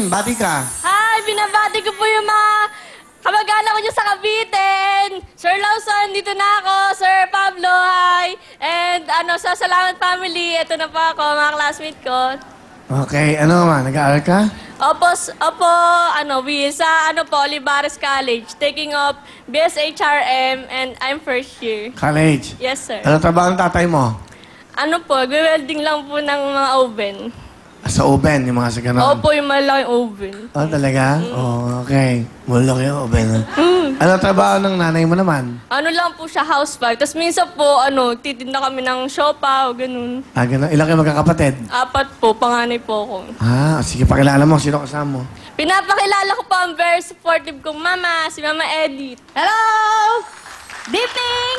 Bati ka. Hi! Binabati ko po yung mga kamag-anak ko dyan sa Cavite. Sir Lawson, dito na ako. Sir Pablo, hi! And sa Salamat Family, ito na po ako, mga classmate ko. Okay, ano naman? Nag-aaral ka? Opo, sa Olivares College, taking up BSHRM, and I'm first year. College. Yes, sir. Ano trabaho ng tatay mo? Welding lang po ng mga oven. Sa oven, yung mga sa ganon. Opo, yung malaking oven. Oh, talaga? Oh, okay. Mulok yung oven. Ano trabaho ng nanay mo naman? Lang po siya, housewife. Tapos minsan po, titinda kami ng siopa o ganun. Ah, ganon. Ilan kayo magkakapatid? 4 po, panganay po ako. Ah, sige, pakilala mo. Sino kasama mo? Pinapakilala ko po ang very supportive kong mama, si Mama Edith. Hello! Good evening!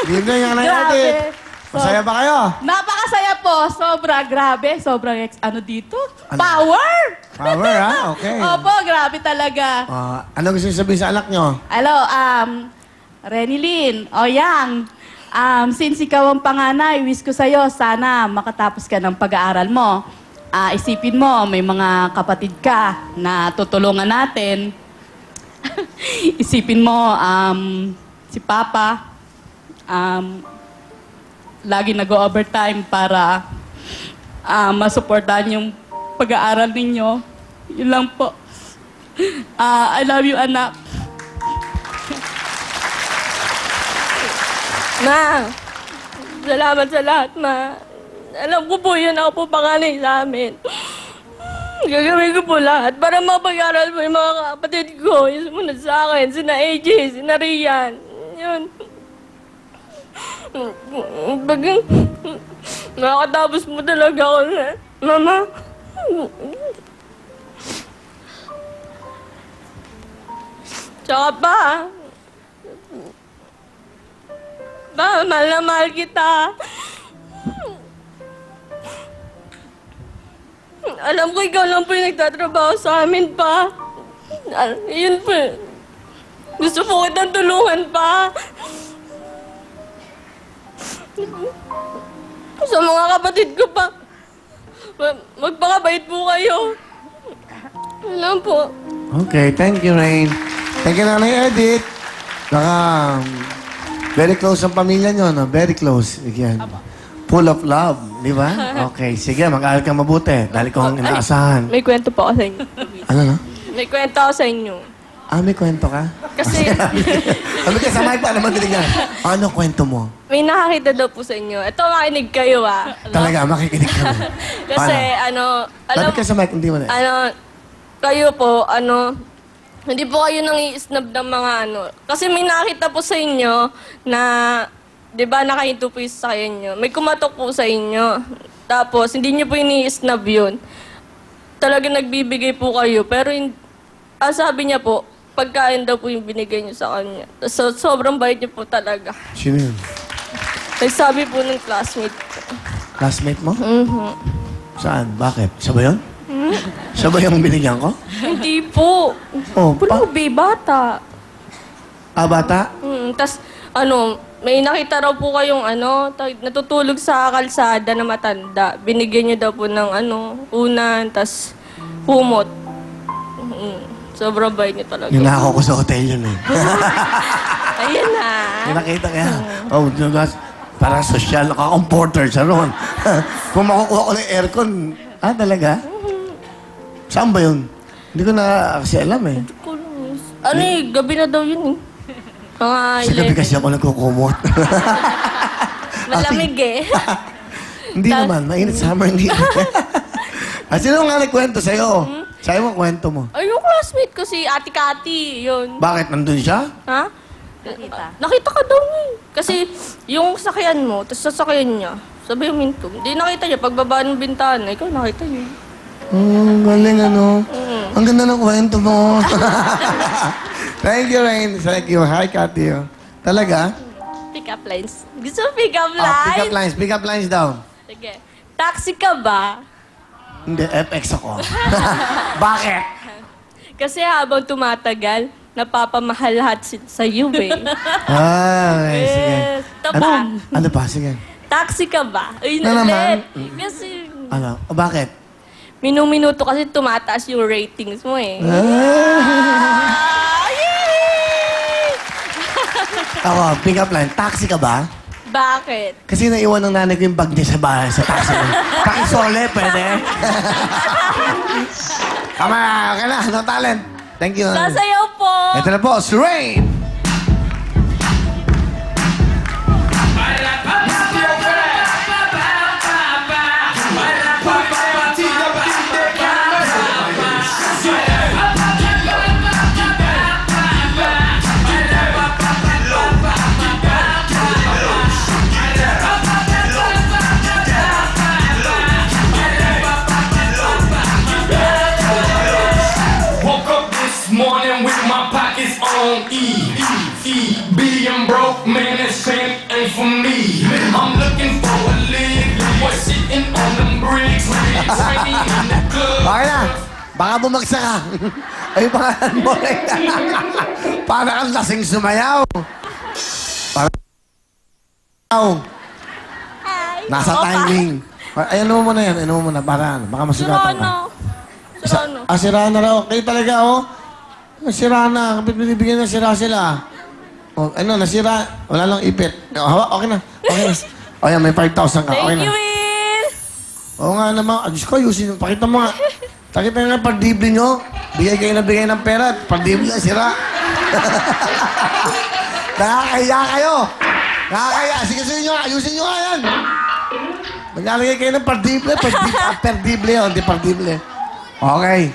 Good evening, Nanay Grabe. Edith. Masaya ba kayo? Napakasaya po. Sobra, grabe. Sobrang dito. Power! Power, ha? Okay. Opo, grabe talaga. Ano gusto niyo sabihin sa anak nyo? Hello, Renilyn, Yang. Since ikaw ang panganay, wish ko sa'yo, sana makatapos ka ng pag-aaral mo. Isipin mo, may mga kapatid ka na tutulungan natin. Isipin mo, si Papa, lagi nag-overtime para masuportahan yung pag-aaral ninyo. Yun lang po. I love you, anak. Ma, salamat sa lahat, Ma. Alam ko po yun, ako po panganay sa amin. Gagawin ko po lahat para mapag-aral po yung mga kapatid ko. Yung sumunod sa akin, sina AJ, sina Rian. Yun. Nakakatapos mo talaga ako na, Mama. Tsaka pa, mahal na mahal kita. Alam ko ikaw lang po yung nagtatrabaho sa amin pa. Yun po. Gusto po kitang tulungan pa. Sa mga kapatid ko pa. Magpakabait po kayo. Alam po. Okay, thank you, Rain. Thank you, Nanay Edith. Very close ang pamilya nyo, no? Very close. Again. Full of love, di ba? Okay, sige, mag-aaral kang mabuti. Dahil kong inaasahan. May kwento po ako sa inyo. Ano, no? May kwento ako sa inyo. May kwento ka? Kasi Sabi ka, samay pa naman din yan. Ano kwento mo? may nakakita daw po sa inyo. Ito, makinig kayo Talaga, makikinig ka mo. Kasi Sabi ka sa mic, hindi mo na. Kayo po, hindi po kayo nang i-snub ng mga Kasi may nakita po sa inyo na, di ba, nakahinto po yung sa inyo. May kumatok po sa inyo. Tapos, hindi nyo po ini-snub yun. Talaga nagbibigay po kayo. Pero, sabi niya po, pagkain daw po yung binigay niyo sa kanya. So, sobrang bait niyo po talaga. Sino yun? Nagsabi po ng classmate ko. Classmate mo? Mhm. Saan? Bakit? Siya ba yun? Siya ba yung binigyan ko? Hindi po. Oh, Pulubi, bata. Bata? Tas, may nakita raw po kayong natutulog sa kalsada na matanda. Binigyan niyo daw po ng unan, tas humot. Sobrang bait niyo talaga. Ninakaw ko sa hotel yun eh. Ayan na. Yung nakita kaya. Oh, guys, parang social naka-comporter siya ron. Kung makukuha ko ng aircon, talaga? Saan ba yun? Hindi ko na kasi alam eh. Gabi na daw yun eh. Mga Sa gabi kasi ako nagkukumot. Malamig eh. Hindi naman, mainit summer hindi. Sino nga nagkwento sa'yo? Sa'yo mo, kwento mo. Ay, yung classmate ko si Ate Cathy, yun. Bakit? Nandun siya? Ha? Nakita ka daw niya. Kasi yung sakyan mo, tapos sasakyan niya, sabi yung minto. Hindi nakita niya, pagbaba ng bintana, ikaw nakita niya. Galing Ang ganda ng kwento mo. Thank you, Rain. Thank you. Hi, Cathy. Talaga? Pick up lines. Gusto mo pick up lines? Pick up lines. Pick up lines daw. Sige. Taxi ka ba? Hindi, FX ako. Bakit? Kasi habang tumatagal, napapamahal lahat sa iyo eh. Okay, sige. Yes. Ito pa. Ano pa? Sige. Taxi ka ba? Uy, Na naman? ulit. Kasi Bakit? minuminuto kasi tumataas yung ratings mo eh. Ako, pick up line. Taxi ka ba? Bakit? Kasi naiwan ng nanay ko yung bag niya sa bahay, sa taxi. Pakisole, pwede? Tama, okay na. No talent. Thank you. Sasayaw po! Ito na po, si Rain. Woke up this morning with my pockets on E. Being broke, man, that shit ain't for me. I'm looking for a lick. Boy sitting on them bricks. Training in the club. Okay na. Baka bumagsak ka. Ay, pangalan mo rin. Para kang lasing sumayaw. Para nasa timing. Ay, ano mo na yan? Ano mo na? Para ano? Baka masugatan ka. Sirano. Sira na raw. Kayo talaga, oh. Sira na. Kapit binibigyan na sira sila. Oh, ano, nasira. Wala lang ipit. Oh, okay na. Okay na. O yan, may 5,000 ka. Okay Thank na. you, Will! Oo nga naman. Diyos ko, ayusin. Pakita mo nga. Pakita nga pardibli nyo. Bigay kayo na bigay ng pera. Pardibli na sira. Nakakahiya kayo. Nakakahiya. Sige, sige nyo. Ayusin nyo nga yan. Maglalagay kayo ng pardibli. Pardibli yun. Hindi pardibli. Okay.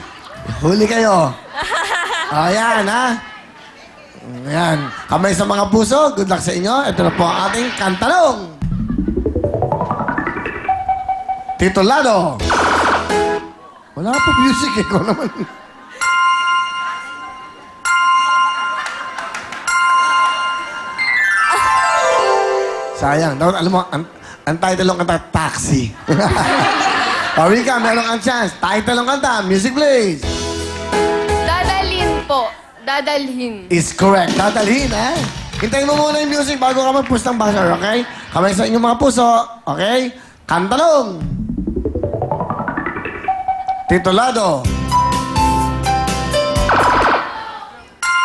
Huli kayo. O, yan, ha? Ayan. Kamay sa mga puso. Good luck sa inyo. Ito na po ang ating kantanong. Titulado. Wala po music eh. Kung naman. Sayang. Dapat alam mo, ang title ng kanta, Taxi. Pawin ka, meron kang chance. Title ng kanta, music please. Dadalhin po. Dadalhin. Is correct. Dadalhin, eh? Hintayin mo muna yung music bago ka mag-push ng buzzer, okay? Kamay sa inyong mga puso, okay? Kantanong. Titulado.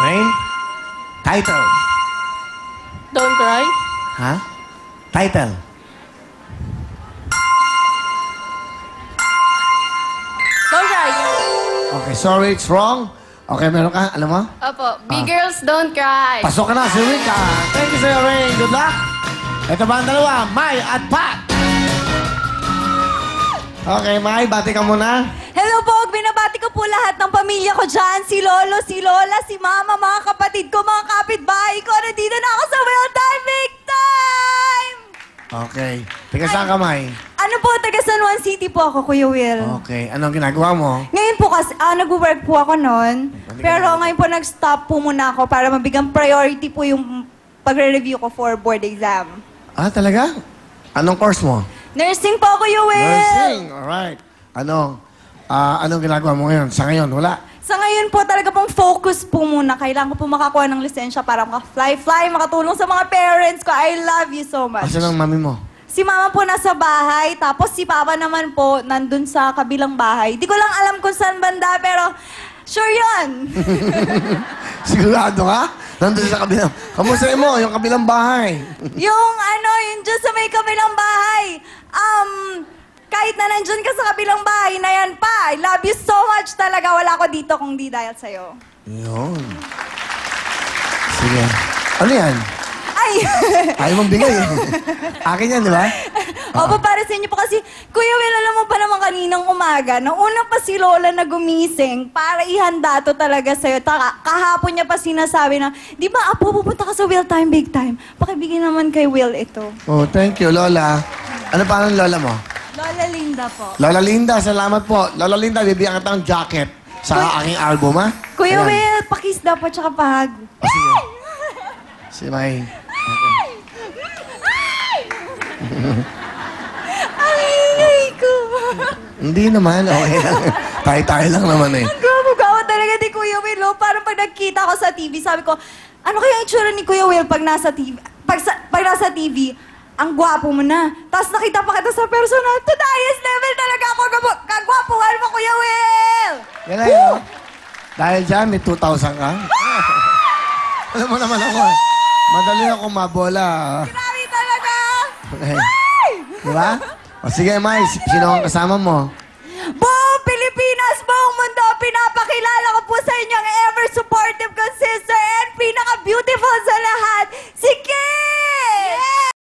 Rain? Title. Don't cry. Ha? Title. Don't cry. Okay, sorry, it's wrong. Okay, meron ka, alam mo? Opo. Big girls don't cry. Pasok ka na, si Rika. Thank you sa'yo, Rain. Good luck. Ito ba ang dalawa? Mai at Pat. Okay, Mai, bati ka muna. Hello po, binabati ko po lahat ng pamilya ko dyan. Si Lolo, si Lola, si Mama, mga kapatid ko, mga kapitbahay ko. Nandito na ako sa Well Time Big Time! Okay. Teka, saan ka, Mai? Ano po, taga San Juan City po ako, Kuya Will. Okay. Anong ginagawa mo? Ngayon po kasi, nag-work po ako noon. Pero ngayon po nag-stop po muna ako para mabigyan priority po yung pagre-review ko for board exam. Ah, talaga? Anong course mo? Nursing po, Kuya Will! Nursing. Alright. Anong ginagawa mo ngayon? Sa ngayon, wala. Sa ngayon po, talaga pong focus po muna. Kailangan ko po makakuha ng lisensya para maka-fly-fly, makatulong sa mga parents ko. I love you so much. Asan ang mami mo? Si Mama po nasa bahay, tapos si Papa naman po nandun sa kabilang bahay. Di ko lang alam kung saan banda, pero sure yun. Sigurado ka? Nandun sa kabilang... Kamusta mo, yung kabilang bahay? yung dyan sa may kabilang bahay. Kahit na nandyan ka sa kabilang bahay na yan pa, I love you so much talaga. Wala ko dito kung di dahil sa'yo. Yun. Sige. Ano yan? Ay! Ayaw mong bigay eh. Akin yan, di ba? Opo, para sa inyo po kasi, Kuya Will, alam mo pa naman kaninang umaga, nung una pa si Lola na gumising para ihanda to talaga sa'yo. Kahapon niya pa sinasabi na, di ba, Apo, pupunta ka sa Will Time Big Time. Pakibigyan naman kay Will ito. Oh, thank you, Lola. Ano pa ang Lola mo? Lola Linda po. Lola Linda, salamat po. Lola Linda, bibigyan kita ng jacket sa aking album, ha? Kuya Ayan. Will, pakis daw po tsaka pahag. Oh, sige. Si May. Ang ingay ko. Hindi naman, okay lang. Tayo-tayo lang naman eh. Ang gwapo-gwapo talaga ni Kuya Will. Oh. Parang pag nagkita ko sa TV, sabi ko, ano kaya ang itsura ni Kuya Will pag nasa TV? Pag nasa TV, ang gwapo mo na. Tapos nakita pa kita sa personal. To the highest level talaga ako kagwapuhan mo, Kuya Will! Galing, no? Dahil dyan, may 2,000 ka. Alam mo naman ako, eh. Madali ako mabola. Grabe talaga! Okay. Di ba? O sige, Mai, sino ang kasama mo? Buong Pilipinas, buong mundo, pinapakilala ko po sa inyo ang ever supportive